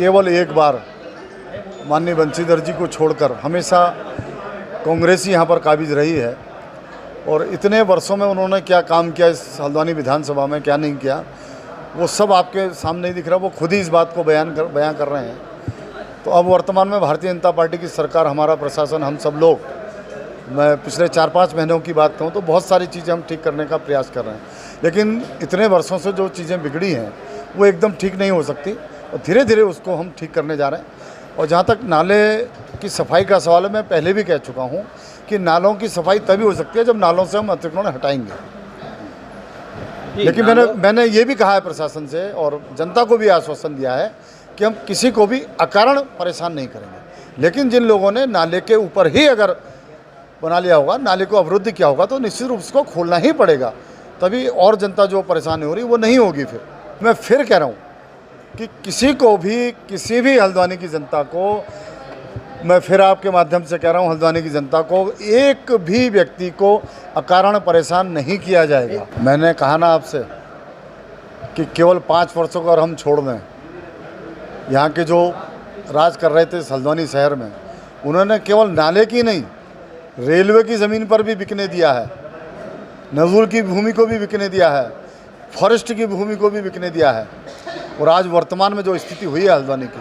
केवल एक बार माननीय बंशीधर जी को छोड़कर हमेशा कांग्रेस ही यहाँ पर काबिज रही है। और इतने वर्षों में उन्होंने क्या काम किया इस हल्द्वानी विधानसभा में, क्या नहीं किया, वो सब आपके सामने ही दिख रहा है। वो खुद ही इस बात को बयान कर रहे हैं। तो अब वर्तमान में भारतीय जनता पार्टी की सरकार, हमारा प्रशासन, हम सब लोग, मैं पिछले 4-5 महीनों की बात कहूँ तो बहुत सारी चीज़ें हम ठीक करने का प्रयास कर रहे हैं। लेकिन इतने वर्षों से जो चीज़ें बिगड़ी हैं वो एकदम ठीक नहीं हो सकती और धीरे धीरे उसको हम ठीक करने जा रहे हैं। और जहाँ तक नाले की सफाई का सवाल है, मैं पहले भी कह चुका हूँ कि नालों की सफाई तभी हो सकती है जब नालों से हम अतिक्रमण हटाएंगे। लेकिन मैंने ये भी कहा है प्रशासन से और जनता को भी आश्वासन दिया है कि हम किसी को भी अकारण परेशान नहीं करेंगे। लेकिन जिन लोगों ने नाले के ऊपर ही अगर बना लिया होगा, नाले को अवरुद्ध किया होगा, तो निश्चित रूप से उसको खोलना ही पड़ेगा। तभी और जनता जो परेशानी हो रही वो नहीं होगी। फिर मैं फिर कह रहा हूँ कि किसी को भी, किसी भी हल्द्वानी की जनता को, मैं फिर आपके माध्यम से कह रहा हूँ, हल्द्वानी की जनता को, एक भी व्यक्ति को अकारण परेशान नहीं किया जाएगा। मैंने कहा ना आपसे कि केवल 5 वर्षों को अगर हम छोड़ दें, यहाँ के जो राज कर रहे थे इस हल्द्वानी शहर में, उन्होंने केवल नाले की नहीं, रेलवे की ज़मीन पर भी बिकने दिया है, नजूल की भूमि को भी बिकने दिया है, फॉरेस्ट की भूमि को भी बिकने दिया है। और आज वर्तमान में जो स्थिति हुई है हल्द्वानी की,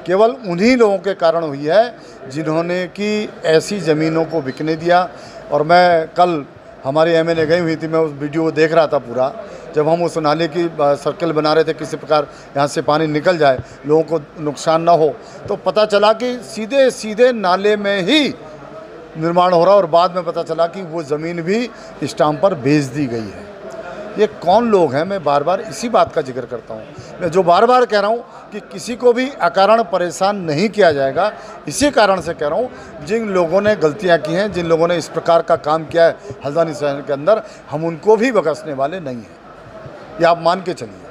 केवल उन्हीं लोगों के कारण हुई है जिन्होंने कि ऐसी ज़मीनों को बिकने दिया। और मैं कल, हमारी एमएलए गई हुई थी, मैं उस वीडियो को देख रहा था पूरा, जब हम उस नाले की सर्कल बना रहे थे, किसी प्रकार यहाँ से पानी निकल जाए, लोगों को नुकसान ना हो, तो पता चला कि सीधे सीधे नाले में ही निर्माण हो रहा। और बाद में पता चला कि वो ज़मीन भी स्टाम्प पर बेच दी गई है। ये कौन लोग हैं? मैं बार बार इसी बात का जिक्र करता हूँ। मैं जो बार बार कह रहा हूँ कि किसी को भी अकारण परेशान नहीं किया जाएगा, इसी कारण से कह रहा हूँ, जिन लोगों ने गलतियाँ की हैं, जिन लोगों ने इस प्रकार का काम किया है हल्द्वानी शहर के अंदर, हम उनको भी बख्शने वाले नहीं हैं। ये आप मान के चलिए।